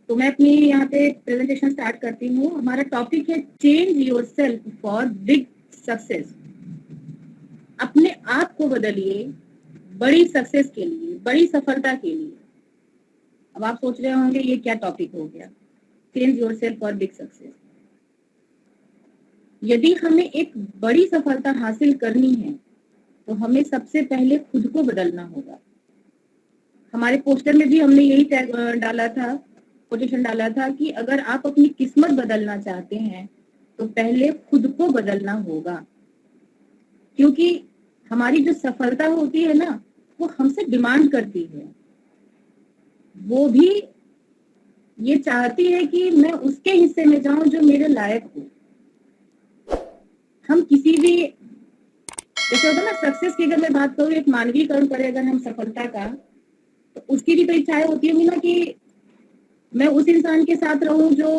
तो मैं अपनी यहाँ पे प्रेजेंटेशन स्टार्ट करती हूँ। हमारा टॉपिक है change yourself for big success. अपने आप को बदलिए बड़ी सक्सेस के लिए, बड़ी सफलता के लिए। अब आप सोच रहे होंगे ये क्या टॉपिक हो गया, change yourself for big success. यदि हमें एक बड़ी सफलता हासिल करनी है तो हमें सबसे पहले खुद को बदलना होगा। हमारे पोस्टर में भी हमने यही टैग डाला था, कोटेशन डाला था कि अगर आप अपनी किस्मत बदलना चाहते हैं तो पहले खुद को बदलना होगा। क्योंकि हमारी जो सफलता होती है ना, वो हमसे डिमांड करती है। वो भी ये चाहती है कि मैं उसके हिस्से में जाऊं जो मेरे लायक हो। हम किसी भी, जैसे होता है ना, सक्सेस की अगर मैं बात करूं, एक मानवीकरण करें अगर हम सफलता का, तो उसकी भी तो इच्छाएं होती होंगी ना कि मैं उस इंसान के साथ रहूं जो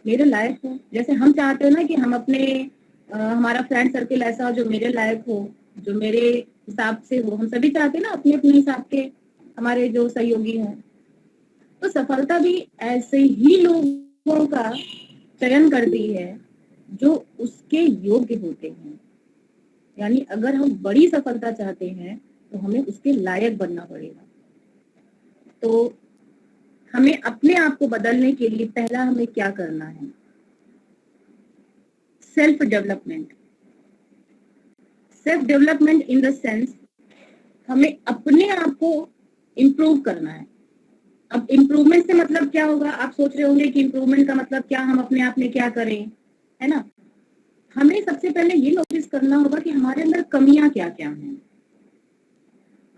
मेरे लायक हो। जैसे हम चाहते हो ना कि हम अपने हमारा फ्रेंड सर्किल ऐसा हो जो मेरे लायक हो, जो मेरे हिसाब से हो। हम सभी चाहते हैं ना अपने अपने हिसाब के हमारे जो सहयोगी हों। तो सफलता भी ऐसे ही लोगों का चयन करती है जो उसके योग्य होते हैं। यानी अगर हम बड़ी सफलता चाहते हैं तो हमें उसके लायक बनना पड़ेगा। तो हमें अपने आप को बदलने के लिए पहला हमें क्या करना है? Self development. Self development in the sense हमें अपने आप को इम्प्रूव करना है। अब इम्प्रूवमेंट से मतलब क्या होगा? आप सोच रहे होंगे कि इम्प्रूवमेंट का मतलब क्या, हम अपने आप में क्या करें, है ना? हमें सबसे पहले ये नोटिस करना होगा कि हमारे अंदर कमियां क्या क्या हैं।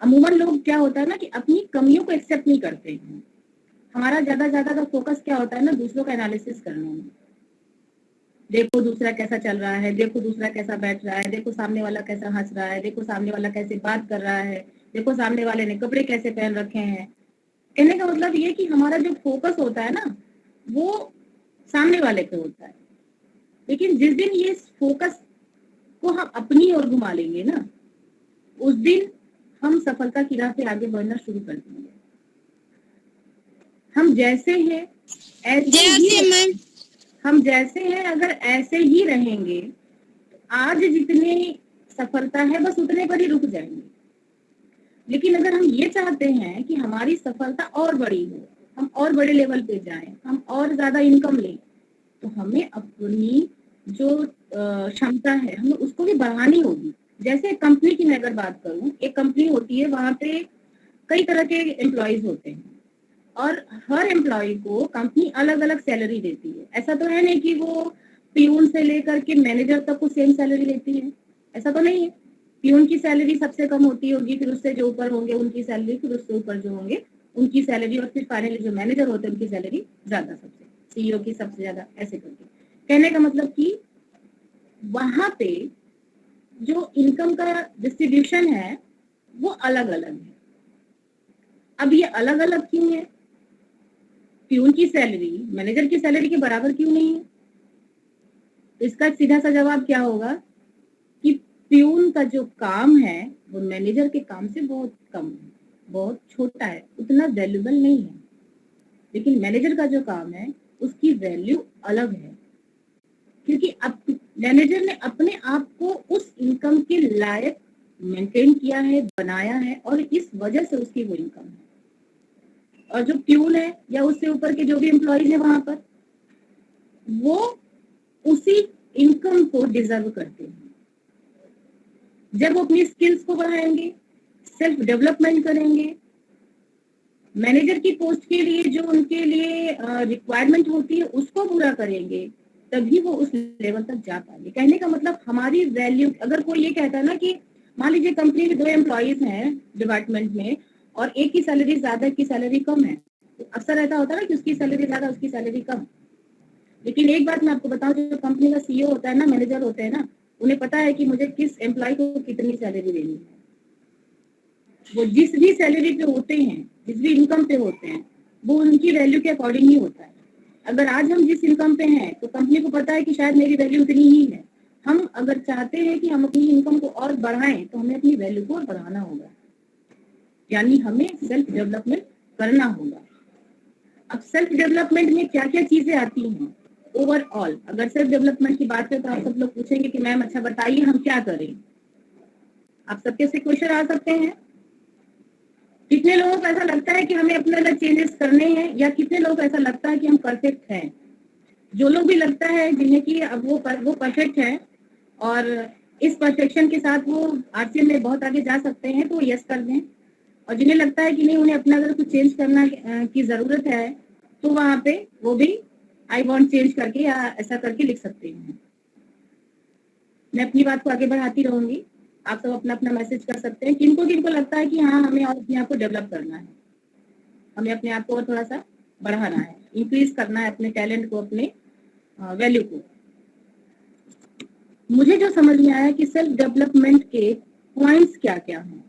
अमूमन लोग क्या होता है ना कि अपनी कमियों को एक्सेप्ट नहीं करते हैं। हमारा ज्यादा का फोकस क्या होता है ना, दूसरों का एनालिसिस करने में। देखो दूसरा कैसा चल रहा है, देखो दूसरा कैसा बैठ रहा है, देखो सामने वाला कैसा हंस रहा है, देखो सामने वाला कैसे बात कर रहा है, देखो सामने वाले ने कपड़े कैसे पहन रखे हैं। कहने का मतलब ये कि हमारा जो फोकस होता है ना, वो सामने वाले पे होता है। लेकिन जिस दिन ये फोकस को हम अपनी ओर घुमा लेंगे ना, उस दिन हम सफलता की राह पे आगे बढ़ना शुरू कर देंगे। हम जैसे हैं ऐसे ही, हम जैसे हैं अगर ऐसे ही रहेंगे, आज जितनी सफलता है बस उतने पर ही रुक जाएंगे। लेकिन अगर हम ये चाहते हैं कि हमारी सफलता और बड़ी हो, हम और बड़े लेवल पे जाएं, हम और ज्यादा इनकम लें, तो हमें अपनी जो क्षमता है हमें उसको भी बढ़ानी होगी। जैसे कंपनी की मैं अगर बात करूं, एक कंपनी होती है, वहां पे कई तरह के एम्प्लॉयज होते हैं और हर एम्प्लॉय को कंपनी अलग अलग सैलरी देती है। ऐसा तो है नहीं कि वो पीयून से लेकर के मैनेजर तक को सेम सैलरी लेती है, ऐसा तो नहीं है। पीयून की सैलरी सबसे कम होती होगी, फिर उससे जो ऊपर होंगे उनकी सैलरी, फिर उससे ऊपर जो होंगे उनकी सैलरी, और फिर फाइनली जो मैनेजर होते हैं उनकी सैलरी ज्यादा, सबसे सीईओ की सबसे ज्यादा, ऐसे करके। कहने का मतलब कि वहां पे जो इनकम का डिस्ट्रीब्यूशन है वो अलग अलग है। अब ये अलग अलग क्यों है? प्यून की सैलरी मैनेजर की सैलरी के बराबर क्यों नहीं है? तो इसका सीधा सा जवाब क्या होगा कि प्यून का जो काम है वो मैनेजर के काम से बहुत कम है, बहुत छोटा है, उतना वैल्यूबल नहीं है। लेकिन मैनेजर का जो काम है उसकी वैल्यू अलग है, क्योंकि अब मैनेजर ने अपने आप को उस इनकम के लायक मेंटेन किया है, बनाया है, और इस वजह से उसकी वो इनकम है। और जो प्यून है या उससे ऊपर के जो भी एम्प्लॉयज है वहां पर, वो उसी इनकम को डिजर्व करते हैं। जब वो अपनी स्किल्स को बढ़ाएंगे, सेल्फ डेवलपमेंट करेंगे, मैनेजर की पोस्ट के लिए जो उनके लिए रिक्वायरमेंट होती है उसको पूरा करेंगे, तभी वो उस लेवल तक जा पाएंगे। कहने का मतलब हमारी वैल्यू, अगर कोई ये कहता है ना कि मान लीजिए कंपनी में 2 एम्प्लॉयज हैं डिपार्टमेंट में और एक की सैलरी ज्यादा, एक की सैलरी कम है, तो अक्सर ऐसा होता है ना कि उसकी सैलरी ज्यादा, उसकी सैलरी कम। लेकिन एक बात मैं आपको बताऊं, जो कंपनी का सीईओ होता है ना, मैनेजर होते हैं ना, उन्हें पता है कि मुझे किस एम्प्लॉय को कितनी सैलरी देनी है। वो जिस भी सैलरी पे होते हैं, जिस भी इनकम पे होते हैं, वो उनकी वैल्यू के अकॉर्डिंग ही होता है। अगर आज हम जिस इनकम पे हैं तो कंपनी को पता है कि शायद मेरी वैल्यू उतनी ही है। हम अगर चाहते हैं कि हम अपनी इनकम को और बढ़ाएं तो हमें अपनी वैल्यू को और बढ़ाना होगा, यानी हमें सेल्फ डेवलपमेंट करना होगा। अब सेल्फ डेवलपमेंट में क्या क्या चीजें आती हैं ओवरऑल? अगर सेल्फ डेवलपमेंट की बात करें तो आप सब लोग पूछेंगे कि मैम अच्छा बताइए हम क्या करें। आप सबके से क्वेश्चन आ सकते हैं। कितने लोगों को ऐसा लगता है कि हमें अपने अंदर चेंजेस करने हैं, या कितने लोगों को ऐसा लगता है कि हम परफेक्ट हैं? जो लोग भी लगता है जिन्हें कि अब वो परफेक्ट है और इस परफेक्शन के साथ वो आरसीएम में बहुत आगे जा सकते हैं, तो यस कर दें। और जिन्हें लगता है कि नहीं, उन्हें अपना अगर कुछ चेंज करना की जरूरत है, तो वहां पे वो भी आई वांट चेंज करके या ऐसा करके लिख सकते हैं। मैं अपनी बात को आगे बढ़ाती रहूंगी, आप सब अपना अपना मैसेज कर सकते हैं। किनको किनको लगता है कि हाँ हमें और अपने आप को डेवलप करना है, हमें अपने आप को और थोड़ा सा बढ़ाना है, इंक्रीज करना है अपने टैलेंट को, अपने वैल्यू को। मुझे जो समझ में आया कि सेल्फ डेवलपमेंट के पॉइंट्स क्या क्या हैं,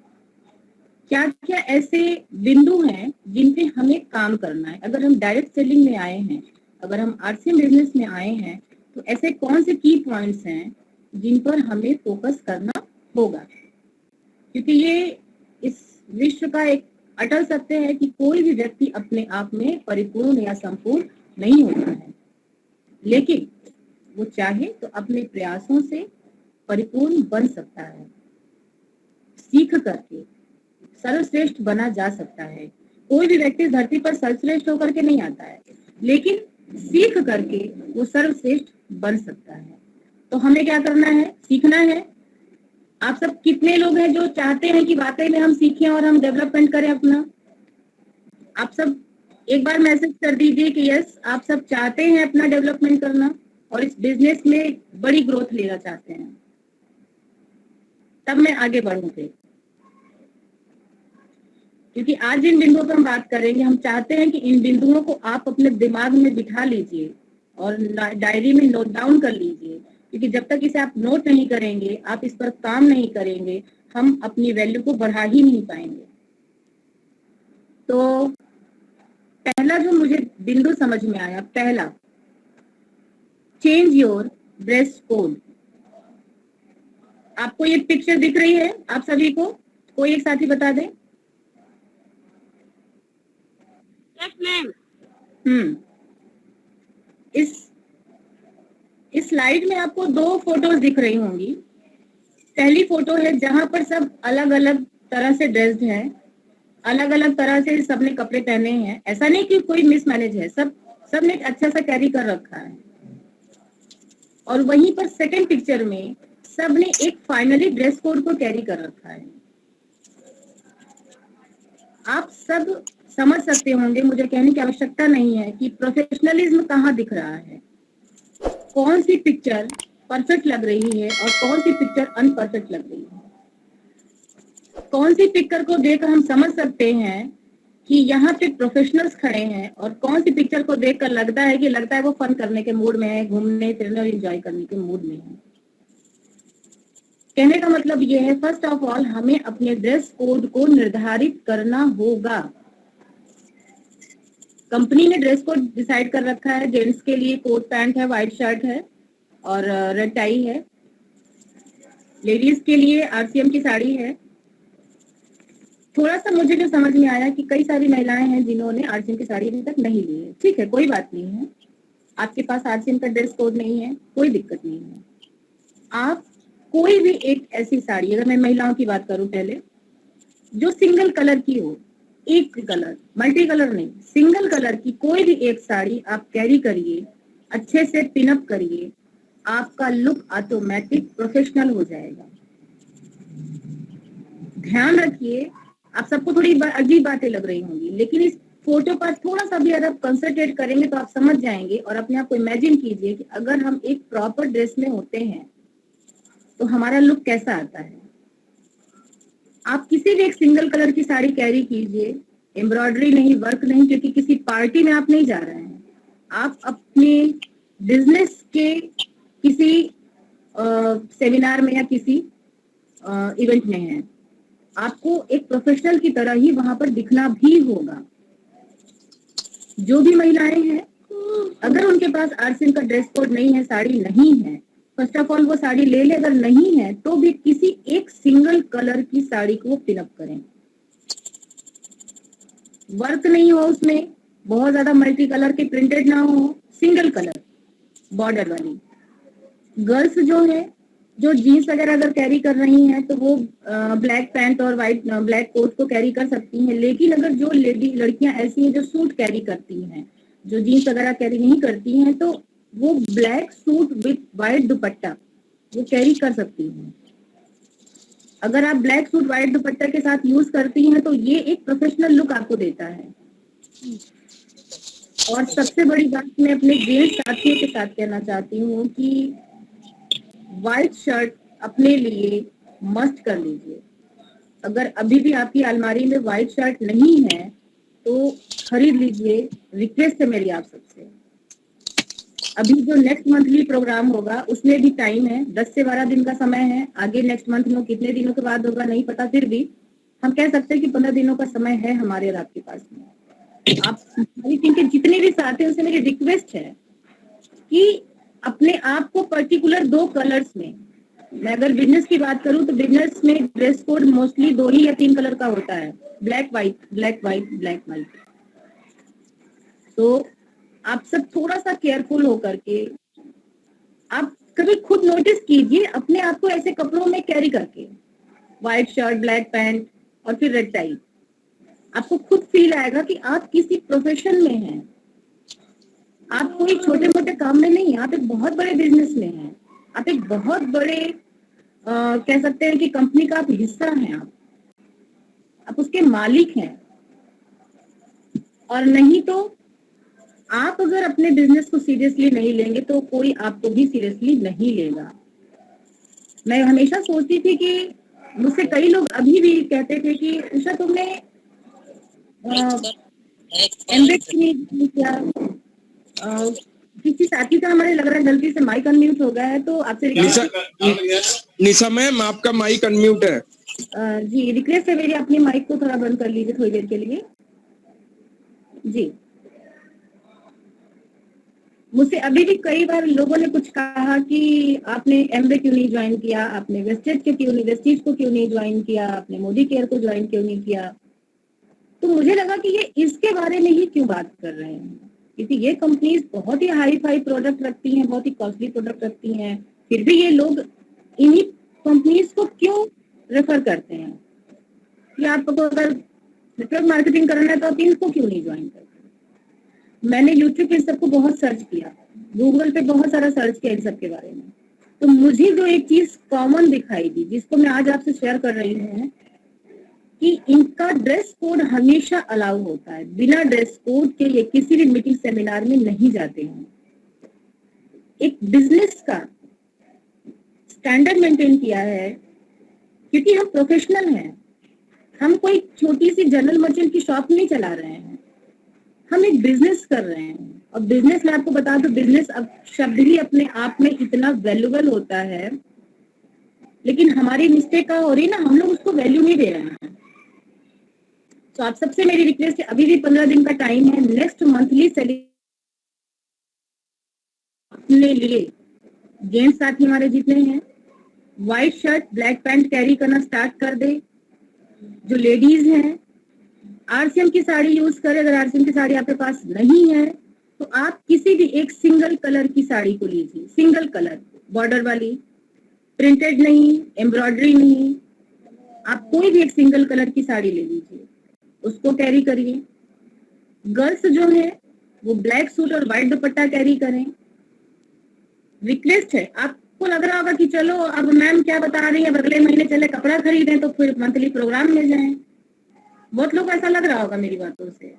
क्या क्या ऐसे बिंदु हैं जिन पे हमें काम करना है। अगर हम डायरेक्ट सेलिंग में आए हैं, अगर हम आरसीएम बिजनेस में आए हैं, तो ऐसे कौन से की पॉइंट्स हैं जिन पर हमें फोकस करना होगा। क्योंकि ये इस विश्व का एक अटल सत्य है कि कोई भी व्यक्ति अपने आप में परिपूर्ण या संपूर्ण नहीं होता है, लेकिन वो चाहे तो अपने प्रयासों से परिपूर्ण बन सकता है। सीख करके सर्वश्रेष्ठ बना जा सकता है। कोई भी व्यक्ति धरती पर सर्वश्रेष्ठ होकर के नहीं आता है, लेकिन सीख करके वो सर्वश्रेष्ठ बन सकता है। तो हमें क्या करना है, सीखना है। आप सब कितने लोग हैं जो चाहते हैं कि वाकई में हम सीखें और हम डेवलपमेंट करें अपना? आप सब एक बार मैसेज कर दीजिए कि यस, आप सब चाहते हैं अपना डेवलपमेंट करना और इस बिजनेस में बड़ी ग्रोथ लेना चाहते हैं। तब मैं आगे बढ़ूंगी, क्योंकि आज जिन बिंदुओं पर हम बात करेंगे, हम चाहते हैं कि इन बिंदुओं को आप अपने दिमाग में बिठा लीजिए और डायरी में नोट डाउन कर लीजिए। क्योंकि जब तक इसे आप नोट नहीं करेंगे, आप इस पर काम नहीं करेंगे, हम अपनी वैल्यू को बढ़ा ही नहीं पाएंगे। तो पहला जो मुझे बिंदु समझ में आया, पहला, चेंज योर ड्रेस कोड। आपको ये पिक्चर दिख रही है आप सभी को? कोई एक साथी बता दे। Yes ma'am. इस स्लाइड में आपको दो फोटोज दिख रही होंगी। पहली फोटो है जहां पर सब अलग अलग तरह से ड्रेस्ड हैं, अलग अलग तरह से सबने कपड़े पहने हैं। ऐसा नहीं कि कोई मिसमैनेज है, सबने अच्छा सा कैरी कर रखा है। और वहीं पर सेकंड पिक्चर में सबने एक फाइनली ड्रेस कोड को कैरी कर रखा है। आप सब समझ सकते होंगे, मुझे कहने की आवश्यकता नहीं है कि प्रोफेशनलिज्म कहाँ दिख रहा है, कौन सी पिक्चर परफेक्ट लग रही है और कौन सी पिक्चर अनपरफेक्ट लग रही है। कौन सी पिक्चर को देखकर हम समझ सकते हैं कि यहाँ पे प्रोफेशनल्स खड़े हैं, और कौन सी पिक्चर को देखकर लगता है वो फन करने के मूड में है, घूमने फिरने और एंजॉय करने के मूड में है। कहने का मतलब ये है, फर्स्ट ऑफ ऑल हमें अपने ड्रेस कोड को निर्धारित करना होगा। कंपनी ने ड्रेस कोड डिसाइड कर रखा है। जेंट्स के लिए कोट पैंट है, व्हाइट शर्ट है और रेड टाई है। लेडीज के लिए आरसीएम की साड़ी है। थोड़ा सा मुझे जो समझ में आया कि कई सारी महिलाएं हैं जिन्होंने आरसीएम की साड़ी अभी तक नहीं ली है। ठीक है, कोई बात नहीं है, आपके पास आरसीएम का ड्रेस कोड नहीं है, कोई दिक्कत नहीं है। आप कोई भी एक ऐसी साड़ी, अगर मैं महिलाओं की बात करूं पहले, जो सिंगल कलर की हो, एक कलर, मल्टी कलर नहीं, सिंगल कलर की कोई भी एक साड़ी आप कैरी करिए, अच्छे से पिनअप करिए, आपका लुक ऑटोमेटिक प्रोफेशनल हो जाएगा। ध्यान रखिए, आप सबको थोड़ी अजीब बातें लग रही होंगी, लेकिन इस फोटो पर थोड़ा सा भी अगर आप कंसंट्रेट करेंगे तो आप समझ जाएंगे। और अपने आप को इमेजिन कीजिए कि अगर हम एक प्रॉपर ड्रेस में होते हैं तो हमारा लुक कैसा आता है। आप किसी भी एक सिंगल कलर की साड़ी कैरी कीजिए, एम्ब्रॉयडरी नहीं, वर्क नहीं, क्योंकि किसी पार्टी में आप नहीं जा रहे हैं, आप अपने बिजनेस के किसी सेमिनार में या किसी इवेंट में हैं। आपको एक प्रोफेशनल की तरह ही वहां पर दिखना भी होगा। जो भी महिलाएं हैं, अगर उनके पास आरसीएम का ड्रेस कोड नहीं है, साड़ी नहीं है, फर्स्ट ऑफ ऑल वो साड़ी ले ले। अगर नहीं है तो भी किसी एक सिंगल कलर की साड़ी को पिनअप करें। वर्क नहीं हो उसमें, बहुत ज्यादा मल्टी कलर के प्रिंटेड ना हो, सिंगल कलर बॉर्डर वाली। गर्ल्स जो है, जो जीन्स वगैरह अगर कैरी कर रही हैं तो वो ब्लैक पैंट और वाइट ब्लैक कोट को कैरी कर सकती हैं। लेकिन अगर जो लेडी लड़कियां ऐसी हैं जो सूट कैरी करती हैं, जो जीन्स वगैरह कैरी नहीं करती हैं, तो वो ब्लैक सूट विथ वाइट दुपट्टा वो कैरी कर सकती हैं। अगर आप ब्लैक सूट व्हाइट दुपट्टा के साथ यूज करती हैं तो ये एक प्रोफेशनल लुक आपको देता है। और सबसे बड़ी बात मैं अपने जेंट्स साथियों के साथ कहना चाहती हूँ कि व्हाइट शर्ट अपने लिए मस्ट कर लीजिए। अगर अभी भी आपकी अलमारी में व्हाइट शर्ट नहीं है तो खरीद लीजिए। रिक्वेस्ट है मेरी आप सबसे। अभी जो नेक्स्ट मंथली प्रोग्राम होगा उसमें भी टाइम है, 10 से 12 दिन का समय है। आगे नेक्स्ट मंथ में कितने दिनों के बाद होगा नहीं पता, फिर भी हम कह सकते हैं कि 15 दिनों का समय है हमारे और आपके पास में। आप हमारी टीम के जितने भी साथी हैं उनसे मेरी रिक्वेस्ट है कि अपने आप को पर्टिकुलर 2 कलर्स में, मैं अगर बिजनेस की बात करूं तो बिजनेस में ड्रेस कोड मोस्टली 2 ही या 3 कलर का होता है, black white black white black white. तो आप सब थोड़ा सा केयरफुल होकर के आप कभी खुद नोटिस कीजिए अपने आप को ऐसे कपड़ों में कैरी करके, व्हाइट शर्ट ब्लैक पैंट और फिर रेड टाई। आपको खुद फील आएगा कि आप किसी प्रोफेशन में हैं। आप कोई छोटे मोटे काम में नहीं, आप एक बहुत बड़े बिजनेस में हैं। आप एक बहुत बड़े कह सकते हैं कि कंपनी का आप हिस्सा हैं। आप उसके मालिक हैं। और नहीं तो आप अगर अपने बिजनेस को सीरियसली नहीं लेंगे तो कोई आपको भी सीरियसली नहीं लेगा। मैं हमेशा सोचती थी कि मुझसे कई लोग अभी भी कहते थे कि उषा तुमने एमबीए किया। किसी साथी का हमारे लग रहा है गलती से माइक अनम्यूट हो गया है, तो आपसे निशा मैम आपका माइक अनम्यूट है। जी रिक्वेस्ट है मेरी, अपनी माइक को थोड़ा बंद कर लीजिए थोड़ी देर के लिए। जी मुझसे अभी भी कई बार लोगों ने कुछ कहा कि आपने एमबीए क्यों नहीं ज्वाइन किया, आपने वेस्टेज को क्यों नहीं ज्वाइन किया, आपने मोदी केयर को ज्वाइन क्यों नहीं किया। तो मुझे लगा कि ये इसके बारे में ही क्यों बात कर रहे हैं, क्योंकि ये कंपनीज बहुत ही हाई फाई प्रोडक्ट रखती हैं, बहुत ही कॉस्टली प्रोडक्ट रखती हैं, फिर भी ये लोग इन्हीं कंपनीज को क्यों रेफर करते हैं कि आपको अगर नेटवर्क मार्केटिंग करना है तो आप इनको क्यों नहीं ज्वाइन करते। मैंने यूट्यूब पे इन सबको बहुत सर्च किया, गूगल पे बहुत सारा सर्च किया इन सब के बारे में, तो मुझे जो एक चीज कॉमन दिखाई दी जिसको मैं आज आपसे शेयर कर रही हूँ कि इनका ड्रेस कोड हमेशा अलाउ होता है। बिना ड्रेस कोड के ये किसी भी मीटिंग सेमिनार में नहीं जाते हैं। एक बिजनेस का स्टैंडर्ड मेंटेन किया है क्योंकि हम प्रोफेशनल हैं। हम कोई छोटी सी जनरल मर्चेंट की शॉप नहीं चला रहे हैं, हम एक बिजनेस कर रहे हैं। और बिजनेस में आपको बता दो, बिजनेस अब शब्द ही अपने आप में इतना वैल्यूएबल होता है, लेकिन हमारी मिस्टेक का हो रही है ना, हम लोग उसको वैल्यू नहीं दे रहे हैं। तो आप सबसे मेरी रिक्वेस्ट है, अभी भी 15 दिन का टाइम है। नेक्स्ट मंथली सेलिब्रेशन अपने लिए जेंट्स साथी हमारे जितने हैं white shirt black pant carry करना स्टार्ट कर दे। जो लेडीज हैं आरसीएम की साड़ी यूज करें। अगर आरसीएम की साड़ी आपके पास नहीं है तो आप किसी भी एक सिंगल कलर की साड़ी को लीजिए, सिंगल कलर बॉर्डर वाली, प्रिंटेड नहीं, एम्ब्रॉयडरी नहीं, आप कोई भी एक सिंगल कलर की साड़ी ले लीजिए, उसको कैरी करिए। गर्ल्स जो है वो ब्लैक सूट और व्हाइट दुपट्टा कैरी करें। रिक्वेस्ट है, आपको लग रहा होगा कि चलो अब मैम क्या बता रही है, अगले महीने चले कपड़ा खरीदें तो फिर मंथली प्रोग्राम में जाएं। बहुत लोग ऐसा लग रहा होगा मेरी बातों से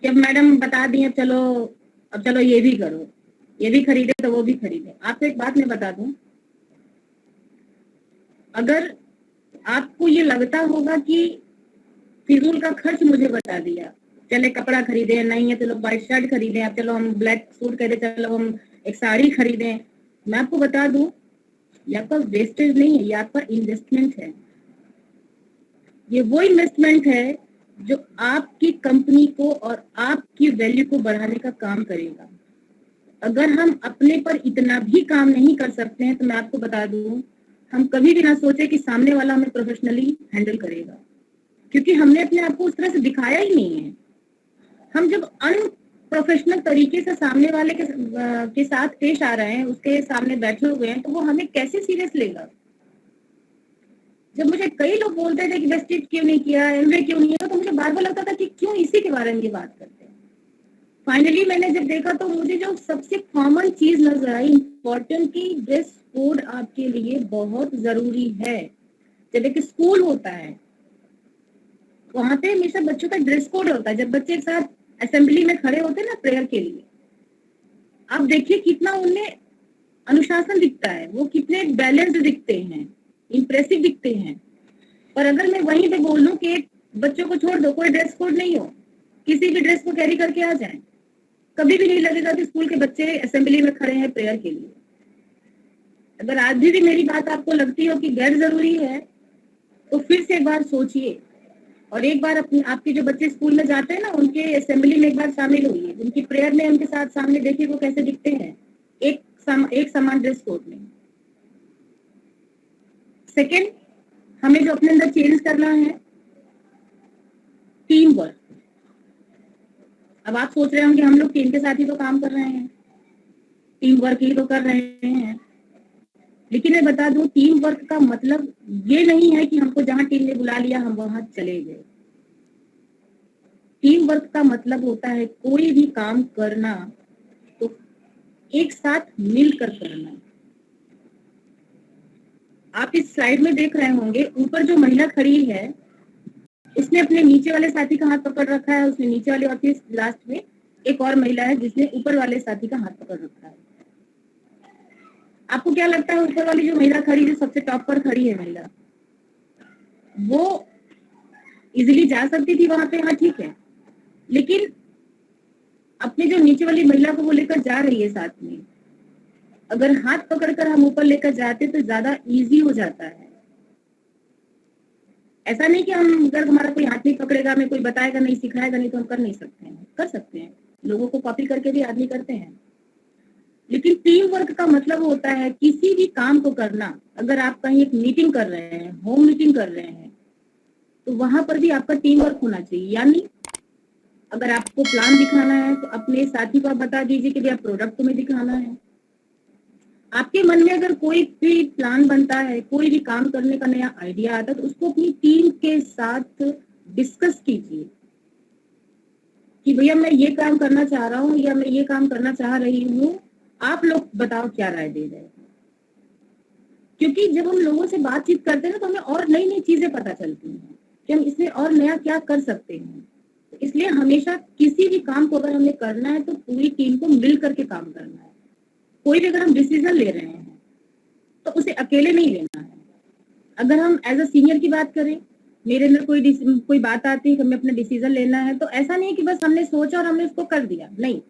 कि अब मैडम बता दी, अब चलो ये भी करो, ये भी खरीदे तो वो भी खरीदे। आपको एक बात मैं बता दूं, अगर आपको ये लगता होगा कि फिजूल का खर्च मुझे बता दिया, चले कपड़ा खरीदे, नहीं है चलो व्हाइट शर्ट खरीदें, अब चलो हम ब्लैक सूट खरीदे, चलो हम एक साड़ी खरीदें, मैं आपको बता दूं ये आपका वेस्टेज नहीं है, ये आपका इन्वेस्टमेंट है। ये वो इन्वेस्टमेंट है जो आपकी कंपनी को और आपकी वैल्यू को बढ़ाने का काम करेगा। अगर हम अपने पर इतना भी काम नहीं कर सकते हैं तो मैं आपको बता दूं, हम कभी भी ना सोचे कि सामने वाला हमें प्रोफेशनली हैंडल करेगा, क्योंकि हमने अपने आप को उस तरह से दिखाया ही नहीं है। हम जब अनप्रोफेशनल तरीके से सामने वाले के साथ पेश आ रहे हैं, उसके सामने बैठे हुए हैं, तो वो हमें कैसे सीरियस लेगा? जब मुझे कई लोग बोलते थे कि वेस्टेज क्यों नहीं किया, एमवे क्यों नहीं किया, तो मुझे बार बार लगता था कि क्यों इसी के बारे में ये बात करते हैं। फाइनली मैंने जब देखा तो मुझे जो सबसे कॉमन चीज नजर आई इम्पोर्टेंट, की ड्रेस कोड आपके लिए बहुत जरूरी है। जब एक स्कूल होता है वहां पे हमेशा बच्चों का ड्रेस कोड होता है। जब बच्चे एक साथ असेंबली में खड़े होते हैं ना प्रेयर के लिए, आप देखिए कितना उनमें अनुशासन दिखता है, वो कितने बैलेंस्ड दिखते हैं, इंप्रेसिव दिखते हैं। पर अगर मैं वहीं पे बोल दूं कि बच्चों को छोड़ दो, कोई ड्रेस कोड नहीं हो, किसी भी ड्रेस को कैरी करके आ जाए, कभी भी नहीं लगेगा कि स्कूल के बच्चे असेंबली में खड़े हैं प्रेयर के लिए। अगर आज भी मेरी बात आपको लगती हो कि गैर जरूरी है, तो फिर से एक बार सोचिए और एक बार अपने आपके जो बच्चे स्कूल में जाते हैं ना, उनके असेंबली में एक बार शामिल होइए, उनकी प्रेयर में उनके साथ सामने देखिए वो कैसे दिखते हैं एक समान ड्रेस कोड में। सेकेंड, हमें जो अपने अंदर चेंज करना है, टीम वर्क। अब आप सोच रहे होंगे हम लोग टीम के साथ ही तो काम कर रहे हैं, टीम वर्क ही तो कर रहे हैं, लेकिन मैं बता दूं टीम वर्क का मतलब ये नहीं है कि हमको जहां टीम ने बुला लिया हम वहां चले गए। टीम वर्क का मतलब होता है कोई भी काम करना तो एक साथ मिलकर करना। आप इस स्लाइड में देख रहे होंगे, ऊपर जो महिला खड़ी है उसने अपने नीचे वाले साथी का हाथ पकड़ रखा है, उसने नीचे वाले और फिर लास्ट में एक और महिला है जिसने ऊपर वाले साथी का हाथ पकड़ रखा है। आपको क्या लगता है ऊपर वाली जो महिला खड़ी, जो सबसे टॉप पर खड़ी है महिला, वो इजीली जा सकती थी वहां पे? हाँ ठीक है, लेकिन अपने जो नीचे वाली महिला को वो लेकर जा रही है साथ में, अगर हाथ पकड़कर हम ऊपर लेकर जाते तो ज्यादा इजी हो जाता है। ऐसा नहीं कि हम अगर हमारा कोई हाथ नहीं पकड़ेगा, हमें कोई बताएगा नहीं, सिखाएगा नहीं, तो हम कर नहीं सकते हैं, कर सकते हैं। लोगों को कॉपी करके भी आदमी करते हैं, लेकिन टीम वर्क का मतलब होता है किसी भी काम को करना। अगर आप कहीं एक मीटिंग कर रहे हैं, होम मीटिंग कर रहे हैं, तो वहां पर भी आपका टीम वर्क होना चाहिए। यानी अगर आपको प्लान दिखाना है तो अपने साथी को आप बता दीजिए कि भैया प्रोडक्ट तुम्हें दिखाना है। आपके मन में अगर कोई भी प्लान बनता है, कोई भी काम करने का नया आइडिया आता है, तो उसको अपनी टीम के साथ डिस्कस कीजिए कि भैया मैं ये काम करना चाह रहा हूँ या मैं ये काम करना चाह रही हूँ, आप लोग बताओ क्या राय दे रहे हैं। क्योंकि जब हम लोगों से बातचीत करते हैं ना, तो हमें और नई नई चीजें पता चलती हैं कि हम इसमें और नया क्या कर सकते हैं। तो इसलिए हमेशा किसी भी काम को अगर हमें करना है तो पूरी टीम को मिल करके काम करना है। कोई भी अगर हम डिसीजन ले रहे हैं तो उसे अकेले नहीं लेना है। अगर हम एज अ सीनियर की बात करें, मेरे अंदर कोई बात आती है कि हमें अपना डिसीजन लेना है, तो ऐसा नहीं कि बस हमने सोचा और हमने उसको कर दिया, नहीं,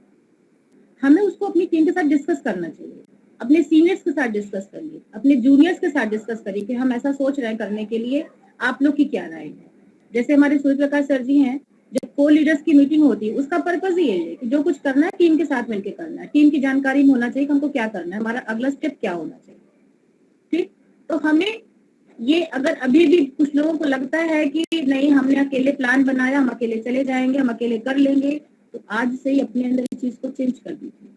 हमें उसको अपनी टीम के साथ डिस्कस करना चाहिए। अपने सीनियर्स के साथ डिस्कस करिए, अपने जूनियर्स के साथ डिस्कस करिए कि हम ऐसा सोच रहे हैं करने के लिए, आप लोग की क्या राय है। जैसे हमारे सूर्य प्रकाश सर जी हैं, जब को लीडर्स की मीटिंग होती है उसका पर्पज ये है कि जो कुछ करना है टीम के साथ मिलकर करना है, टीम की जानकारी में होना चाहिए कि हमको क्या करना है, हमारा अगला स्टेप क्या होना चाहिए। ठीक, तो हमें ये, अगर अभी भी कुछ लोगों को लगता है कि नहीं हमने अकेले प्लान बनाया, हम अकेले चले जाएंगे, हम अकेले कर लेंगे, तो आज से ही अपने अंदर इस चीज को चेंज कर दीजिए।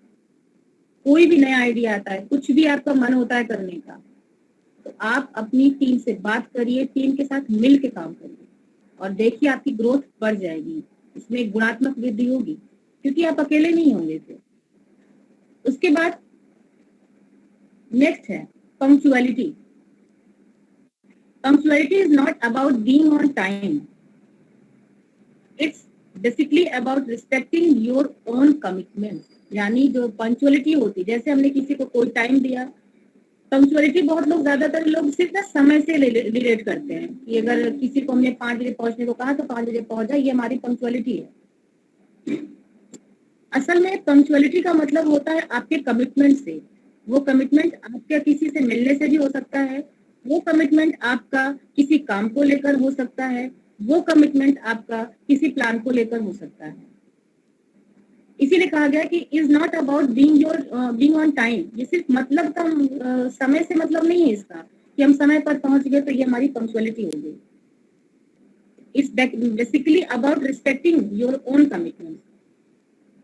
कोई भी नया आइडिया आता है, कुछ भी आपका मन होता है करने का, तो आप अपनी टीम से बात करिए, टीम के साथ मिल के काम करिए और देखिए आपकी ग्रोथ बढ़ जाएगी, इसमें एक गुणात्मक वृद्धि होगी, क्योंकि आप अकेले नहीं होंगे फिर। उसके बाद नेक्स्ट है punctuality. Punctuality is not about being on time. It's basically about respecting your own commitment. यानी जो पंक्चुअलिटी होती, जैसे हमने किसी को कोई टाइम दिया, पंक्चुअलिटी बहुत लोग, ज्यादातर लोग सिर्फ ना समय से रिलेट करते हैं कि अगर किसी को हमने 5 बजे पहुंचने को कहा तो 5 बजे पहुंच जाए, ये हमारी पंक्चुअलिटी है। असल में पंक्चुअलिटी का मतलब होता है आपके कमिटमेंट से। वो कमिटमेंट आपके किसी से मिलने से भी हो सकता है, वो कमिटमेंट आपका किसी काम को लेकर हो सकता है, वो कमिटमेंट आपका किसी प्लान को लेकर हो सकता है। इसीलिए कहा गया कि is not about being on time. ये सिर्फ मतलब का समय से मतलब नहीं है इसका कि हम समय पर पहुंच गए तो ये हमारी पंक्चुअलिटी हो गई। It's basically about respecting your own commitment.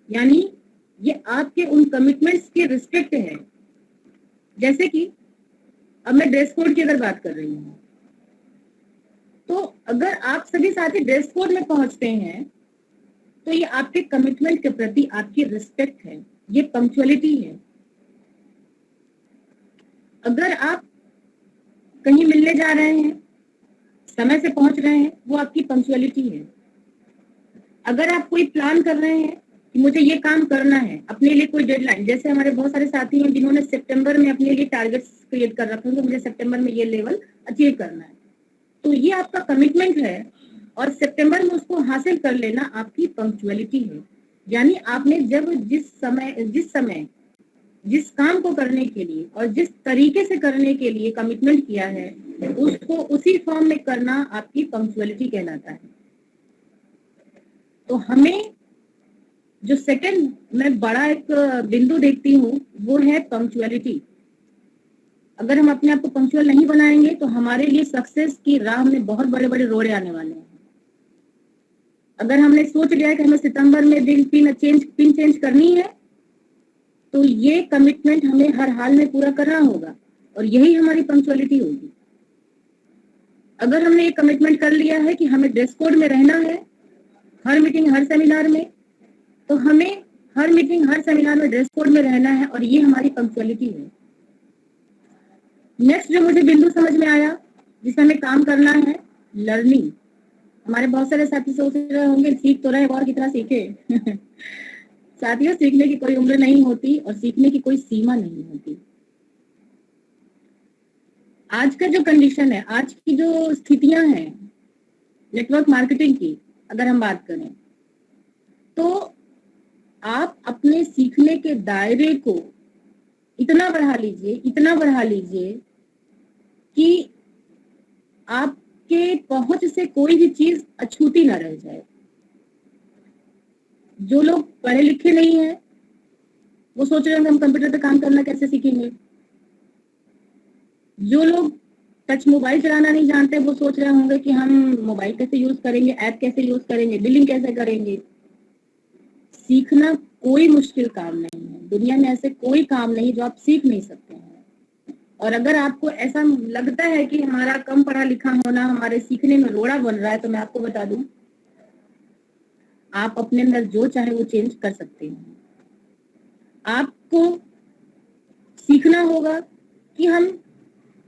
यानी ये आपके उन कमिटमेंट्स के रिस्पेक्ट है। जैसे कि अब मैं ड्रेस कोड की अगर बात कर रही हूँ, तो अगर आप सभी साथी ड्रेस कोड में पहुंचते हैं तो ये आपके कमिटमेंट के प्रति आपकी रिस्पेक्ट है, ये पंक्चुअलिटी है। अगर आप कहीं मिलने जा रहे हैं, समय से पहुंच रहे हैं, वो आपकी पंक्चुअलिटी है। अगर आप कोई प्लान कर रहे हैं कि मुझे ये काम करना है, अपने लिए कोई डेडलाइन, जैसे हमारे बहुत सारे साथी हैं जिन्होंने सितंबर में अपने लिए टारगेट्स क्रिएट कर रखे हैं कि मुझे सितंबर में ये लेवल अचीव करना है, तो ये आपका कमिटमेंट है और सितंबर में उसको हासिल कर लेना आपकी पंक्चुअलिटी है। यानी आपने जब जिस समय जिस काम को करने के लिए और जिस तरीके से करने के लिए कमिटमेंट किया है, उसको उसी फॉर्म में करना आपकी पंक्चुअलिटी कहलाता है। तो हमें जो सेकंड मैं बड़ा एक बिंदु देखती हूँ वो है पंक्चुअलिटी। अगर हम अपने आप को पंक्चुअल नहीं बनाएंगे तो हमारे लिए सक्सेस की राह में बहुत बड़े बड़े रोड़े आने वाले हैं। अगर हमने सोच लिया है कि हमें सितंबर में पिन चेंज करनी है, तो ये कमिटमेंट हमें हर हाल में पूरा करना होगा और यही हमारी पंक्चुअलिटी होगी। अगर हमने ये कमिटमेंट कर लिया है कि हमें ड्रेस कोड में रहना है हर मीटिंग हर सेमिनार में, तो हमें हर मीटिंग हर सेमिनार में ड्रेस कोड में रहना है और ये हमारी पंक्चुअलिटी है। नेक्स्ट जो मुझे बिंदु समझ में आया जिसमें हमें काम करना है, लर्निंग। हमारे बहुत सारे साथी सोच रहे होंगे सीख तो रहे और कितना सीखे साथियों, सीखने की कोई उम्र नहीं होती और सीखने की कोई सीमा नहीं होती। आज का जो कंडीशन है, आज की जो स्थितियां हैं नेटवर्क मार्केटिंग की अगर हम बात करें, तो आप अपने सीखने के दायरे को इतना बढ़ा लीजिए कि आपके पहुंच से कोई भी चीज अछूती ना रह जाए। जो लोग पढ़े लिखे नहीं हैं वो सोच रहे होंगे हम कंप्यूटर पे काम करना कैसे सीखेंगे। जो लोग टच मोबाइल चलाना नहीं जानते वो सोच रहे होंगे कि हम मोबाइल कैसे यूज करेंगे, ऐप कैसे यूज करेंगे, बिलिंग कैसे करेंगे। सीखना कोई मुश्किल काम नहीं है, दुनिया में ऐसे कोई काम नहीं जो आप सीख नहीं सकते हैं। और अगर आपको ऐसा लगता है कि हमारा कम पढ़ा लिखा होना हमारे सीखने में रोड़ा बन रहा है, तो मैं आपको बता दूं आप अपने अंदर जो चाहे वो चेंज कर सकते हैं। आपको सीखना होगा कि हम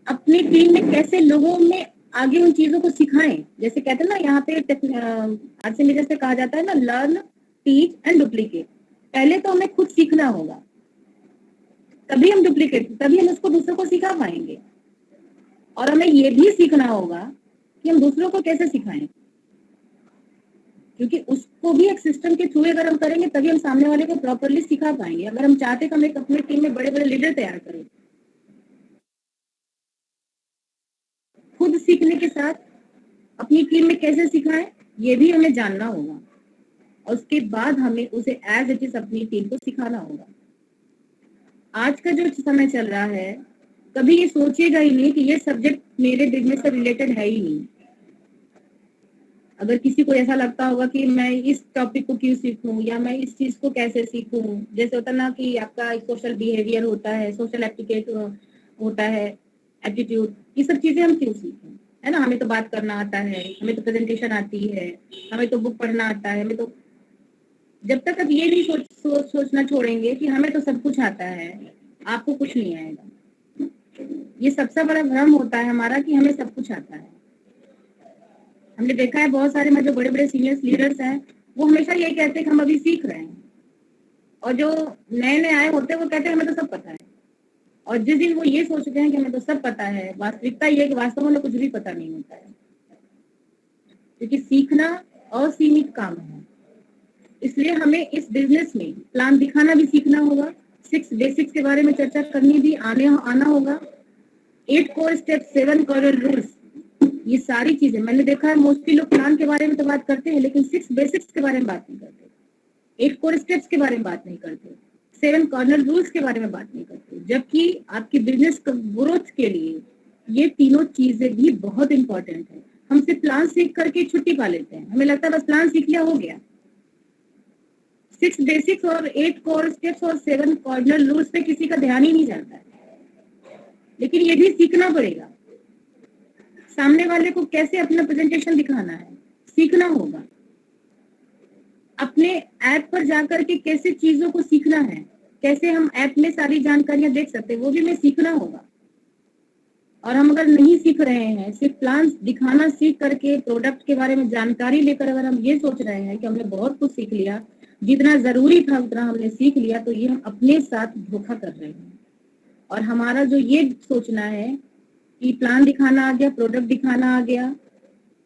अपनी टीम में कैसे लोगों में आगे उन चीजों को सिखाएं। जैसे कहते हैं ना, यहाँ पे आज से जैसे कहा जाता है ना, लर्न टीच एंड डुप्लीकेट। पहले तो हमें खुद सीखना होगा, तभी हम उसको दूसरों को सिखा पाएंगे। और हमें ये भी सीखना होगा कि हम दूसरों को कैसे सिखाएं, क्योंकि उसको भी एक सिस्टम के थ्रू अगर हम करेंगे तभी हम सामने वाले को प्रॉपरली सिखा पाएंगे। अगर हम चाहते हैं कि हम एक अपनी टीम में बड़े बड़े लीडर तैयार करें, खुद सीखने के साथ अपनी टीम में कैसे सिखाएं ये भी हमें जानना होगा और उसके बाद हमें उसे एज इट इज अपनी टीम को सिखाना होगा। आज का जो समय चल रहा है, कभी ये सोचिएगा ही नहीं कि ये सब्जेक्ट मेरे बिजनेस से रिलेटेड है ही नहीं। अगर किसी को ऐसा लगता होगा कि मैं इस टॉपिक को क्यों सीखूं या मैं इस चीज को कैसे सीखूं, जैसे होता ना कि आपका एक सोशल बिहेवियर होता है, सोशल एप्टीट्यूड होता है, एप्टीट्यूड, ये सब चीजें हम क्यों सीखें, है ना। हमें तो बात करना आता है, हमें तो प्रेजेंटेशन आती है, हमें तो बुक पढ़ना आता है, हमें तो, जब तक आप ये नहीं सोचना छोड़ेंगे कि हमें तो सब कुछ आता है, आपको कुछ नहीं आएगा। ये सबसे बड़ा भ्रम होता है हमारा कि हमें सब कुछ आता है। हमने देखा है बहुत सारे जो बड़े बड़े सीनियर लीडर्स हैं वो हमेशा ये कहते हैं कि हम अभी सीख रहे हैं, और जो नए नए आए होते हैं वो कहते हैं हमें तो सब पता है। और जिस दिन वो ये सोचते हैं कि हमें तो सब पता है, वास्तविकता ये है कि वास्तव में कुछ भी पता नहीं होता है, क्योंकि सीखना असीमित काम है। इसलिए हमें इस बिजनेस में प्लान दिखाना भी सीखना होगा, 6 बेसिक्स के बारे में चर्चा करनी भी आना होगा, 8 कोर स्टेप, 7 कॉर्डर रूल्स, ये सारी चीजें मैंने देखा है। मोस्टली लोग प्लान के बारे में तो बात करते हैं लेकिन 6 बेसिक्स के बारे में बात नहीं करते, 8 कोर स्टेप्स के बारे में बात नहीं करते, 7 कॉर्नर रूल्स के बारे में बात नहीं करते, जबकि आपकी बिजनेस ग्रोथ के लिए ये तीनों चीजें भी बहुत इंपॉर्टेंट है। हम सिर्फ प्लान सीख करके छुट्टी पा लेते हैं, हमें लगता है बस प्लान सीख लिया हो गया। 6 बेसिक्स और 8 कोर स्टेप्स और 7 कार्डिनल रूल्स पे किसी का ध्यान ही नहीं जाता है। लेकिन ये भी सीखना पड़ेगा, सामने वाले को कैसे अपना प्रेजेंटेशन दिखाना है, सीखना होगा। अपने ऐप पर जाकर के कैसे चीजों को सीखना है, कैसे हम ऐप में सारी जानकारियां देख सकते हैं, वो भी हमें सीखना होगा। और हम अगर नहीं सीख रहे हैं, सिर्फ प्लान दिखाना सीख करके प्रोडक्ट के बारे में जानकारी लेकर अगर हम ये सोच रहे हैं कि हमने बहुत कुछ सीख लिया, जितना जरूरी था उतना हमने सीख लिया, तो ये हम अपने साथ धोखा कर रहे हैं। और हमारा जो ये सोचना है कि प्लान दिखाना आ गया, प्रोडक्ट दिखाना आ गया,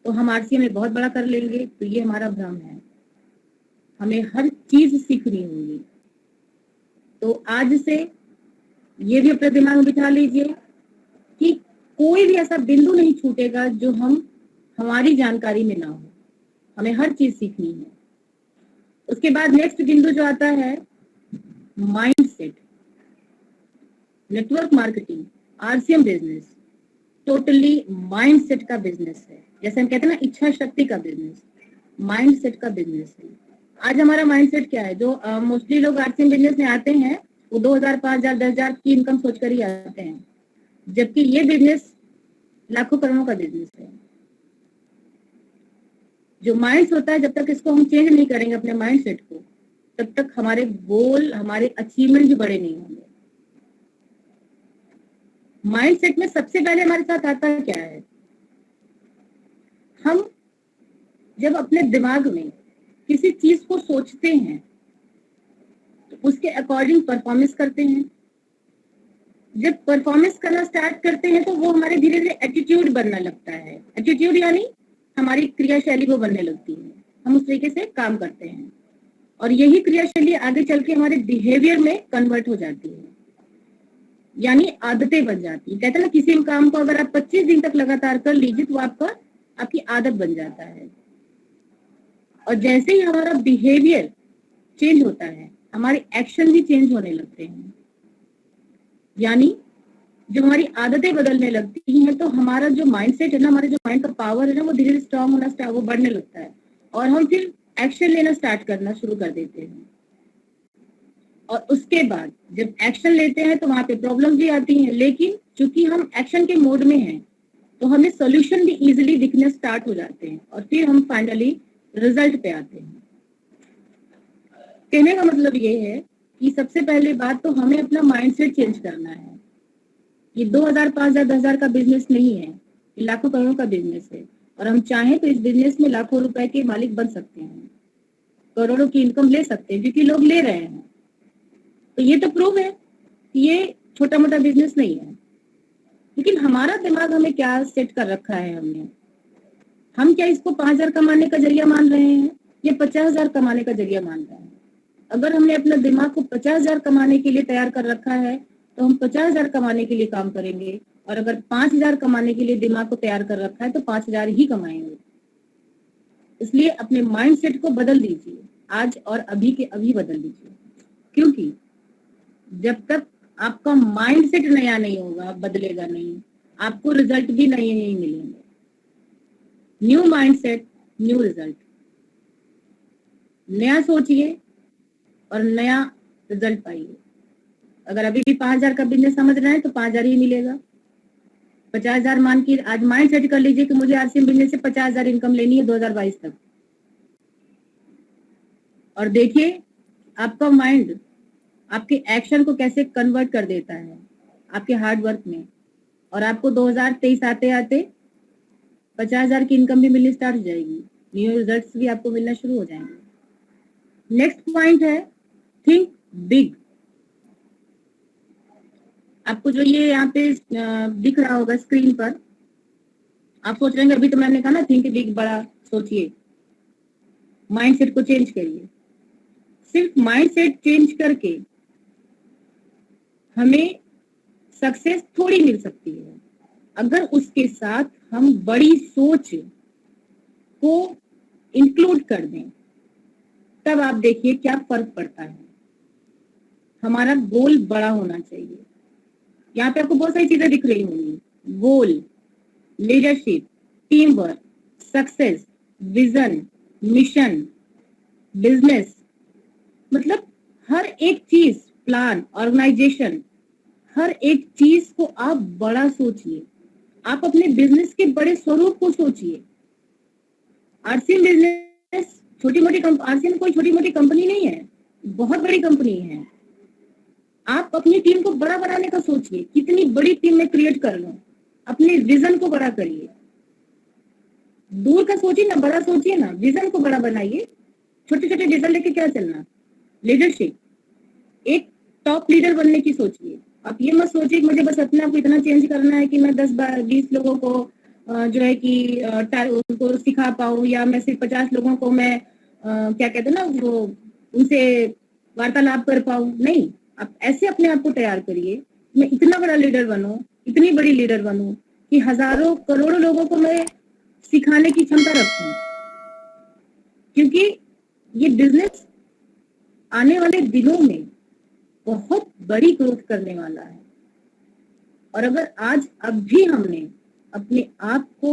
तो हम आरसीएम में बहुत बड़ा कर लेंगे, तो ये हमारा भ्रम है। हमें हर चीज सीखनी होगी। तो आज से ये भी अपने दिमाग में बिठा लीजिए कि कोई भी ऐसा बिंदु नहीं छूटेगा जो हमारी जानकारी में ना हो। हमें हर चीज सीखनी है। उसके बाद नेक्स्ट बिंदु जो आता है mindset. Network marketing, RCM business totally mindset का बिजनेस है। जैसे हम कहते हैं ना, इच्छा शक्ति का बिजनेस, माइंडसेट का बिजनेस है। आज हमारा माइंडसेट क्या है? जो मोस्टली लोग आरसीएम बिजनेस में आते हैं वो 2000, 5000, 10,000 की इनकम सोच कर ही आते हैं, जबकि ये बिजनेस लाखों करोड़ों का बिजनेस है। जो माइंड होता है, जब तक इसको हम चेंज नहीं करेंगे अपने माइंडसेट को, तब तक हमारे गोल, हमारे अचीवमेंट भी बड़े नहीं होंगे। माइंडसेट में सबसे पहले हमारे साथ आता क्या है? हम जब अपने दिमाग में किसी चीज को सोचते हैं तो उसके अकॉर्डिंग परफॉर्मेंस करते हैं। जब परफॉर्मेंस करना स्टार्ट करते हैं तो वो हमारे धीरे धीरे एटीट्यूड बनने लगता है। एटीट्यूड यानी हमारी क्रियाशैली वो बनने लगती है, हम उस तरीके से काम करते हैं और यही क्रियाशैली आगे चल के हमारे बिहेवियर में कन्वर्ट हो जाती है, यानी आदतें बन जाती है। कहते हैं ना, किसी भी काम को अगर आप 25 दिन तक लगातार कर लीजिए तो आपकी आदत बन जाता है। और जैसे ही हमारा बिहेवियर चेंज होता है, हमारे एक्शन भी चेंज होने लगते हैं। यानी जब हमारी आदतें बदलने लगती हैं तो हमारा जो माइंडसेट है ना, हमारे जो माइंड का पावर है ना, वो धीरे धीरे स्ट्रांग होना वो बढ़ने लगता है और हम फिर एक्शन लेना स्टार्ट करना शुरू कर देते हैं। और उसके बाद जब एक्शन लेते हैं तो वहां पे प्रॉब्लम भी आती हैं, लेकिन चूंकि हम एक्शन के मोड में हैं तो हमें सोल्यूशन भी इजीली दिखने स्टार्ट हो जाते हैं और फिर हम फाइनली रिजल्ट पे आते हैं। कहने का मतलब ये है कि सबसे पहले बात तो हमें अपना माइंडसेट चेंज करना है। ये 2000, 5000, 10,000 का बिजनेस नहीं है, ये लाखों करोड़ों का बिजनेस है और हम चाहें तो इस बिजनेस में लाखों रुपए के मालिक बन सकते हैं, करोड़ों की इनकम ले सकते हैं, क्योंकि लोग ले रहे हैं। तो ये तो प्रूव है कि ये छोटा मोटा बिजनेस नहीं है। लेकिन हमारा दिमाग हमें क्या सेट कर रखा है, हम क्या इसको 5,000 कमाने का जरिया मान रहे हैं या 50,000 कमाने का जरिया मान रहे हैं? अगर हमने अपना दिमाग को 50,000 कमाने के लिए तैयार कर रखा है तो हम 50,000 कमाने के लिए काम करेंगे, और अगर 5,000 कमाने के लिए दिमाग को तैयार कर रखा है तो 5,000 ही कमाएंगे। इसलिए अपने माइंडसेट को बदल दीजिए, आज और अभी के अभी बदल दीजिए, क्योंकि जब तक आपका माइंडसेट नया नहीं होगा, बदलेगा नहीं, आपको रिजल्ट भी नए नहीं मिलेंगे। New mindset, new result. नया सोचिए और नया रिजल्ट पाइए। अगर अभी भी 5,000 का बिजनेस समझ रहे हैं तो 5,000 ही मिलेगा। 50,000 मान के आज माइंड सेट कर लीजिए कि मुझे आरसीएम बिजनेस से 50,000 इनकम लेनी है 2022 तक, और देखिए आपका माइंड आपके एक्शन को कैसे कन्वर्ट कर देता है आपके हार्ड वर्क में, और आपको 2023 आते आते 50,000 की इनकम भी मिलनी स्टार्ट हो जाएगी, न्यू रिजल्ट्स भी आपको मिलना शुरू हो जाएंगे। नेक्स्ट पॉइंट है थिंक बिग। आपको जो ये यहाँ पे दिख रहा होगा स्क्रीन पर, आप सोच रहे हैं अभी तो मैंने कहा ना थिंक बिग, बड़ा सोचिए, माइंडसेट को चेंज करिए। सिर्फ माइंडसेट चेंज करके हमें सक्सेस थोड़ी मिल सकती है, अगर उसके साथ हम बड़ी सोच को इंक्लूड कर दें, तब आप देखिए क्या फर्क पड़ता है। हमारा गोल बड़ा होना चाहिए। यहाँ पे आपको बहुत सारी चीजें दिख रही होंगी, goal, leadership, team work, success, vision, mission, business, मतलब हर एक चीज, प्लान, ऑर्गेनाइजेशन, हर एक चीज को आप बड़ा सोचिए। आप अपने बिजनेस के बड़े स्वरूप को सोचिए। आरसीएम बिजनेस छोटी मोटी आरसीएम कोई छोटी मोटी कंपनी नहीं है, बहुत बड़ी कंपनी है। आप अपनी टीम को बड़ा बनाने का सोचिए, कितनी बड़ी टीम में क्रिएट कर लो, अपने विजन को बड़ा करिए। दूर का सोचिए ना, बड़ा सोचिए ना, विजन को बड़ा बनाइए। छोटे छोटे विजन लेके क्या चलना। लीडरशिप, एक टॉप लीडर बनने की सोचिए। आप ये मत सोचिए कि मुझे बस अपने आप को इतना चेंज करना है कि मैं 10-20 लोगों को जो है कि उनको सिखा पाऊं, या मैं सिर्फ 50 लोगों को मैं क्या कहते हैं ना वो उनसे वार्तालाप कर पाऊं। नहीं, आप ऐसे अपने आप को तैयार करिए, मैं इतना बड़ा लीडर बनूं, इतनी बड़ी लीडर बनूं कि हजारों करोड़ों लोगों को मैं सिखाने की क्षमता रखूं। क्योंकि ये बिजनेस आने वाले दिनों में बहुत बड़ी ग्रोथ करने वाला है। और अगर आज अब भी हमने अपने आप को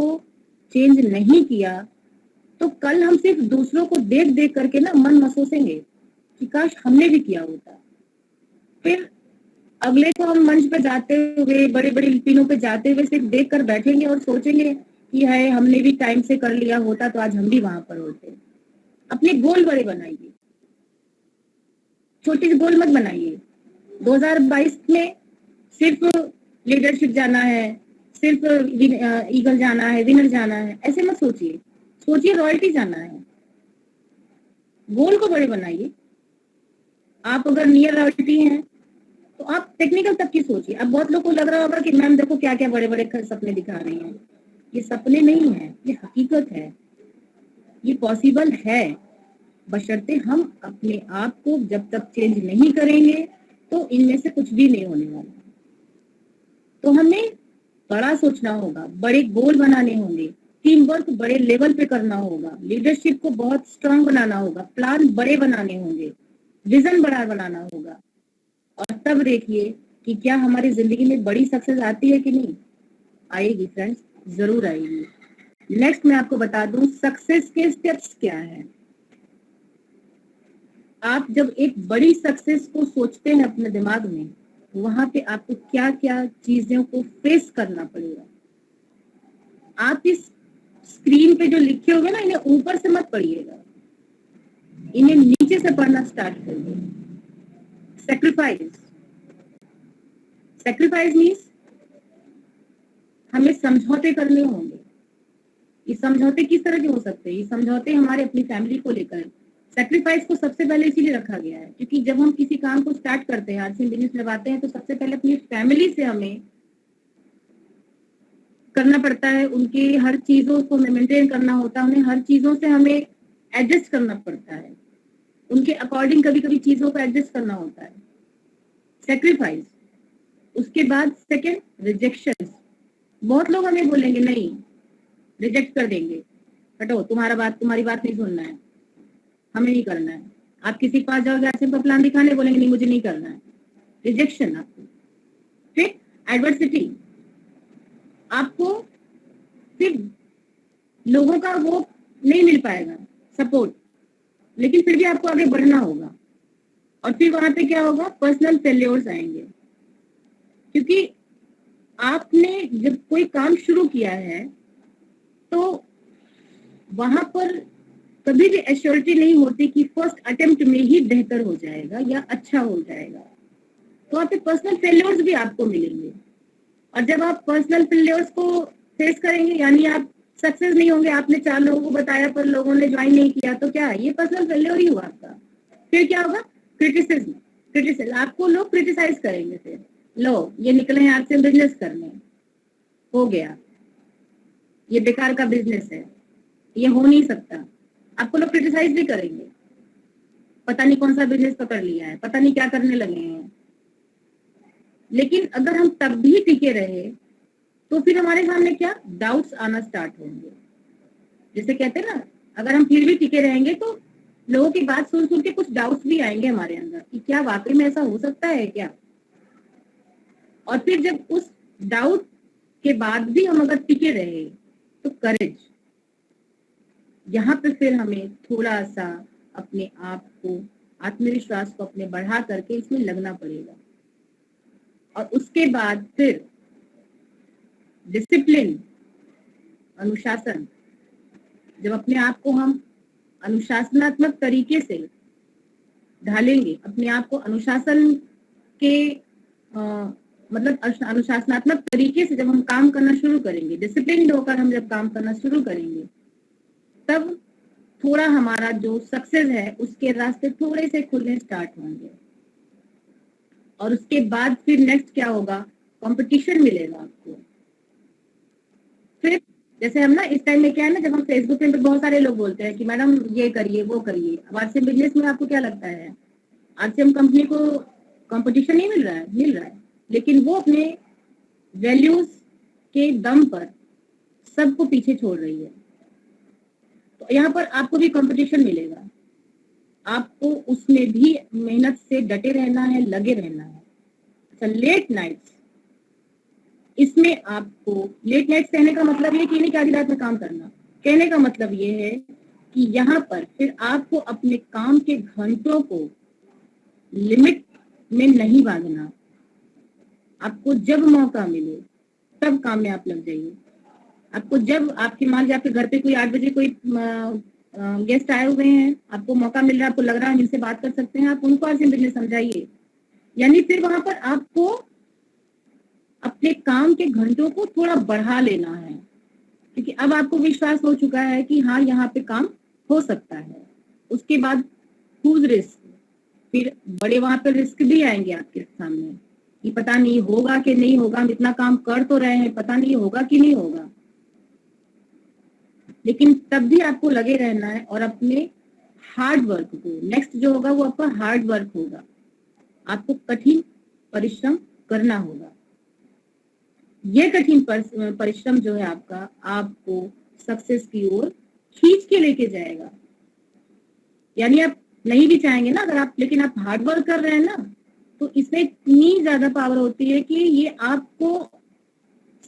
चेंज नहीं किया तो कल हम सिर्फ दूसरों को देख देख करके ना मन महसूसेंगे कि काश हमने भी किया होता। फिर अगले को हम मंच पे जाते हुए, बड़े बड़े लीनों पे जाते हुए सिर्फ देख कर बैठेंगे और सोचेंगे कि हाय हमने भी टाइम से कर लिया होता तो आज हम भी वहां पर होते। अपने गोल बड़े बनाइए, छोटे गोल मत बनाइए। 2022 में सिर्फ लीडरशिप जाना है, सिर्फ ईगल जाना है, विनर जाना है, ऐसे मत सोचिए। सोचिए रॉयल्टी जाना है। गोल को बड़े बनाइए। आप अगर नियर रॉयल्टी हैं तो आप टेक्निकल तक की सोचिए। अब बहुत लोगों को लग रहा होगा कि मैम देखो क्या क्या बड़े बड़े सपने दिखा रही हैं। ये सपने नहीं है, ये हकीकत है, ये पॉसिबल है, बशर्ते हम अपने आप को जब तक चेंज नहीं करेंगे तो इनमें से कुछ भी नहीं होने वाला। तो हमें बड़ा सोचना होगा, बड़े गोल बनाने होंगे, टीम वर्क बड़े लेवल पे करना होगा, लीडरशिप को बहुत स्ट्रांग बनाना होगा, प्लान बड़े बनाने होंगे, विजन बड़ा बनाना होगा। और तब देखिए कि क्या हमारी जिंदगी में बड़ी सक्सेस आती है कि नहीं। आएगी फ्रेंड्स, जरूर आएगी। नेक्स्ट मैं आपको बता दूं सक्सेस के स्टेप्स क्या है। आप जब एक बड़ी सक्सेस को सोचते हैं अपने दिमाग में, वहां पे आपको क्या क्या चीजों को फेस करना पड़ेगा। आप इस स्क्रीन पे जो लिखे होंगे ना, इन्हें ऊपर से मत पढ़िएगा, इन्हें नीचे से पढ़ना स्टार्ट करिए। सेक्रीफाइस, सेक्रीफाइस मीन्स हमें समझौते करने होंगे। ये समझौते किस तरह के हो सकते हैं। ये समझौते हमारे अपनी फैमिली को लेकर। सेक्रीफाइस को सबसे पहले इसीलिए रखा गया है क्योंकि जब हम किसी काम को स्टार्ट करते हैं, आरसीएम बिजनेस लगाते हैं, तो सबसे पहले अपनी फैमिली से हमें करना पड़ता है। उनकी हर चीजों को मेंटेन करना होता है, उन्हें हर चीजों से हमें एडजस्ट करना पड़ता है, उनके अकॉर्डिंग कभी कभी चीजों को एडजस्ट करना होता है। सेक्रीफाइस। उसके बाद सेकंड, रिजेक्शन। बहुत लोग हमें बोलेंगे नहीं, रिजेक्ट कर देंगे, हटो, तुम्हारी बात नहीं सुनना है, हमें नहीं करना है। आप किसी के पास जाओगे, आरसीएम का प्लान दिखाने, बोलेंगे नहीं मुझे नहीं करना है, रिजेक्शन आपको। फिर एडवर्सिटी, आपको फिर लोगों का वो नहीं मिल पाएगा सपोर्ट, लेकिन फिर भी आपको आगे बढ़ना होगा। और फिर वहां पे क्या होगा, पर्सनल फेल्योर्स आएंगे। क्योंकि आपने जब कोई काम शुरू किया है तो वहां पर कभी भी एश्योरिटी नहीं होती कि फर्स्ट अटेम्प्ट में ही बेहतर हो जाएगा या अच्छा हो जाएगा। तो वहां पे पर्सनल फेल्योर्स भी आपको मिलेंगे। और जब आप पर्सनल फेल्योर्स को फेस करेंगे, यानी आप सक्सेस नहीं होंगे, आपने 4 लोगों को बताया पर लोगों ने ज्वाइन नहीं किया, तो क्या है, ये पर्सनल फेल्योर ही हुआ आपका। फिर क्या होगा, क्रिटिसिज्म। आपको लोग क्रिटिसाइज करेंगे। फिर लो ये निकले हैं आपसे बिजनेस करने, हो गया, ये बेकार का बिजनेस है, ये हो नहीं सकता। आपको लोग क्रिटिसाइज भी करेंगे, पता नहीं कौन सा बिजनेस पकड़ लिया है, पता नहीं क्या करने लगे हैं। लेकिन अगर हम तब भी टिके रहे तो फिर हमारे सामने क्या, डाउट्स आना स्टार्ट होंगे। जैसे कहते हैं ना, अगर हम फिर भी टिके रहेंगे तो लोगों की बात सुन सुन के कुछ डाउट्स भी आएंगे हमारे अंदर कि क्या वाकई में ऐसा हो सकता है क्या। और फिर जब उस डाउट के बाद भी हम अगर टिके रहे तो करेज, यहाँ पे फिर हमें थोड़ा सा अपने आप को आत्मविश्वास को अपने बढ़ा करके इसमें लगना पड़ेगा। और उसके बाद फिर डिसिप्लिन, अनुशासन, जब अपने आप को हम अनुशासनात्मक तरीके से ढालेंगे, अपने आप को अनुशासन के मतलब अनुशासनात्मक तरीके से जब हम काम करना शुरू करेंगे, डिसिप्लिन होकर हम जब काम करना शुरू करेंगे, तब थोड़ा हमारा जो सक्सेस है उसके रास्ते थोड़े से खुलने स्टार्ट होंगे। और उसके बाद फिर नेक्स्ट क्या होगा, कंपटीशन मिलेगा आपको। फिर जैसे हम ना इस टाइम में क्या है ना, जब हम फेसबुक पे बहुत सारे लोग बोलते हैं कि मैडम ये करिए वो करिए। अब आरसीएम बिजनेस में आपको क्या लगता है, आरसीएम कंपनी को कंपटीशन नहीं मिल रहा है? मिल रहा है, लेकिन वो अपने वैल्यूज के दम पर सबको पीछे छोड़ रही है। तो यहाँ पर आपको भी कंपटीशन मिलेगा, आपको उसमें भी मेहनत से डटे रहना है, लगे रहना है। अच्छा, लेट नाइट्स, इसमें आपको लेट नाइट्स कहने का मतलब ये कि नहीं कि आधी रात में काम करना, कहने का मतलब ये है कि यहाँ पर फिर आपको अपने काम के घंटों को लिमिट में नहीं बांधना। आपको जब मौका मिले तब काम में आप लग जाइए। आपको जब आपके मान लीजिए आपके घर पे कोई 8 बजे कोई गेस्ट आए हुए हैं, आपको मौका मिल रहा है, आपको लग रहा है जिनसे बात कर सकते हैं, आप उनको आरसीएम बिजनेस समझाइए। यानी फिर वहां पर आपको अपने काम के घंटों को थोड़ा बढ़ा लेना है, क्योंकि अब आपको विश्वास हो चुका है कि हाँ यहाँ पे काम हो सकता है। उसके बाद हुज रिस्क, फिर बड़े वहां पर रिस्क भी आएंगे आपके सामने कि पता नहीं होगा कि नहीं होगा, हम इतना काम कर तो रहे हैं, पता नहीं होगा कि नहीं होगा। लेकिन तब भी आपको लगे रहना है और अपने हार्ड वर्क को, नेक्स्ट जो होगा वो आपका हार्ड वर्क होगा, आपको कठिन परिश्रम करना होगा। ये कठिन परिश्रम जो है आपका, आपको सक्सेस की ओर खींच के लेके जाएगा। यानी आप नहीं भी चाहेंगे ना अगर आप, लेकिन आप हार्ड वर्क कर रहे हैं ना, तो इसमें इतनी ज्यादा पावर होती है कि ये आपको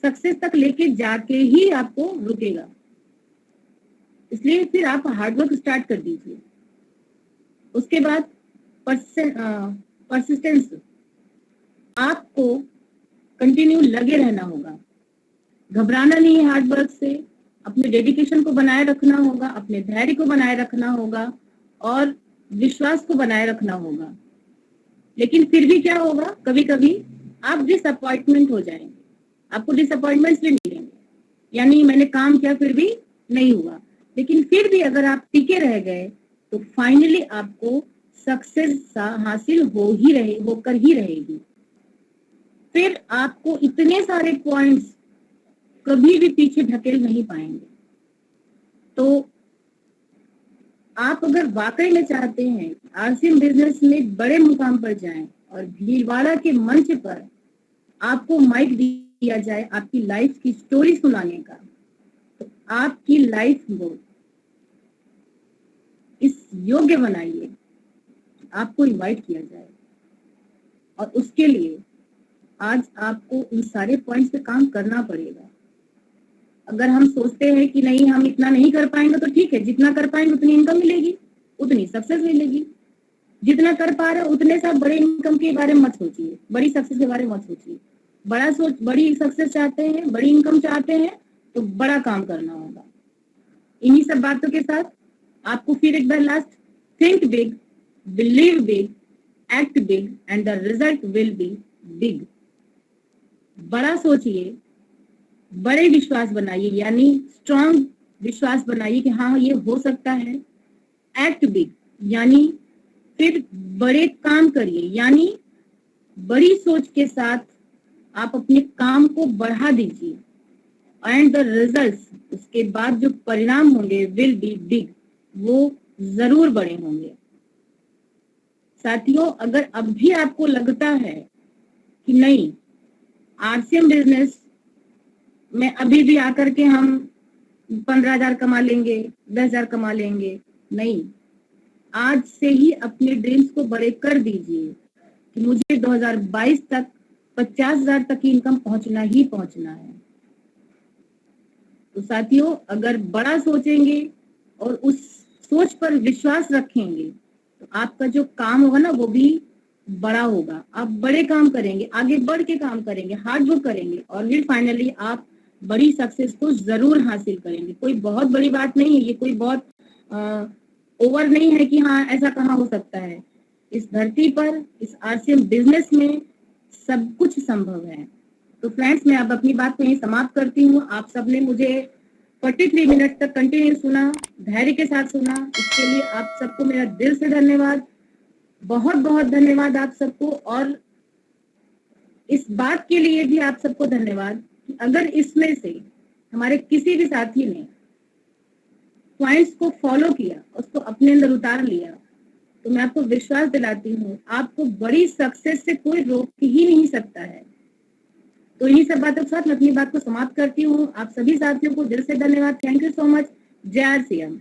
सक्सेस तक लेके जाके ही आपको रुकेगा। इसलिए फिर आप हार्ड वर्क स्टार्ट कर दीजिए। उसके बाद परसिस्टेंस, आपको कंटिन्यू लगे रहना होगा, घबराना नहीं है हार्ड वर्क से, अपने डेडिकेशन को बनाए रखना होगा, अपने धैर्य को बनाए रखना होगा और विश्वास को बनाए रखना होगा। लेकिन फिर भी क्या होगा, कभी कभी आप डिसअपॉइंटमेंट हो जाएंगे, आपको डिसअपॉइंटमेंट्स भी मिलेंगे, यानी मैंने काम किया फिर भी नहीं हुआ। लेकिन फिर भी अगर आप टिके रह गए तो फाइनली आपको सक्सेस हासिल होकर ही रहेगी। फिर आपको इतने सारे पॉइंट्स कभी भी पीछे ढकेल नहीं पाएंगे। तो आप अगर वाकई में चाहते हैं आरसीएम बिजनेस में बड़े मुकाम पर जाएं और भीलवाड़ा के मंच पर आपको माइक दिया जाए आपकी लाइफ की स्टोरी सुनाने का, तो आपकी लाइफ को इस योग्य बनाइए, आपको इनवाइट किया जाए। और उसके लिए आज आपको इन सारे पॉइंट्स पे काम करना पड़ेगा। अगर हम सोचते हैं कि नहीं हम इतना नहीं कर पाएंगे तो ठीक है, जितना कर पाएंगे उतनी इनकम मिलेगी, उतनी सक्सेस मिलेगी। जितना कर पा रहे हो उतने साथ बड़े इनकम के बारे में मत सोचिए, बड़ी सक्सेस के बारे में मत सोचिए। बड़ी सक्सेस चाहते हैं, बड़ी इनकम चाहते हैं तो बड़ा काम करना होगा। इन्हीं सब बातों के साथ आपको फिर एक बार last, think big, believe big, act big and the result will be big. बड़ा सोचिए, बड़े विश्वास बनाइए, यानी स्ट्रॉन्ग विश्वास बनाइए कि हाँ ये हो सकता है। एक्ट बिग, यानी फिर बड़े काम करिए, यानी बड़ी सोच के साथ आप अपने काम को बढ़ा दीजिए। एंड द रिजल्ट्स, उसके बाद जो परिणाम होंगे, विल बी बिग, वो जरूर बड़े होंगे। साथियों, अगर अब भी आपको लगता है कि नहीं आरसीएम बिजनेस में अभी भी आकर के हम 15,000 कमा लेंगे, 10,000 कमा लेंगे, नहीं, आज से ही अपने ड्रीम्स को बड़े कर दीजिए कि मुझे 2022 तक 50,000 तक की इनकम पहुंचना ही पहुंचना है। तो साथियों, अगर बड़ा सोचेंगे और उस सोच पर विश्वास रखेंगे तो आपका जो काम होगा ना वो भी बड़ा होगा, आप बड़े काम करेंगे, आगे बढ़ के काम करेंगे, हार्ड वर्क करेंगे और फिर फाइनली आप बड़ी सक्सेस को जरूर हासिल करेंगे। कोई बहुत बड़ी बात नहीं है, ये कोई बहुत ओवर नहीं है कि हाँ ऐसा कहाँ हो सकता है। इस धरती पर, इस RCM बिजनेस में सब कुछ संभव है। तो फ्रेंड्स, मैं अब अपनी बात को यहीं समाप्त करती हूँ। आप सबने मुझे 43 मिनट तक कंटिन्यू सुना, धैर्य के साथ सुना, इसके लिए आप सबको मेरा दिल से धन्यवाद, बहुत बहुत धन्यवाद आप सबको। और इस बात के लिए भी आप सबको धन्यवाद कि अगर इसमें से हमारे किसी भी साथी ने पॉइंट्स को फॉलो किया, उसको अपने अंदर उतार लिया, तो मैं आपको विश्वास दिलाती हूँ आपको बड़ी सक्सेस से कोई रोक ही नहीं सकता है। तो इन्हीं सब बातों के साथ मैं अपनी बात को समाप्त करती हूँ। आप सभी साथियों को दिल से धन्यवाद। Thank you so much. जय RCM।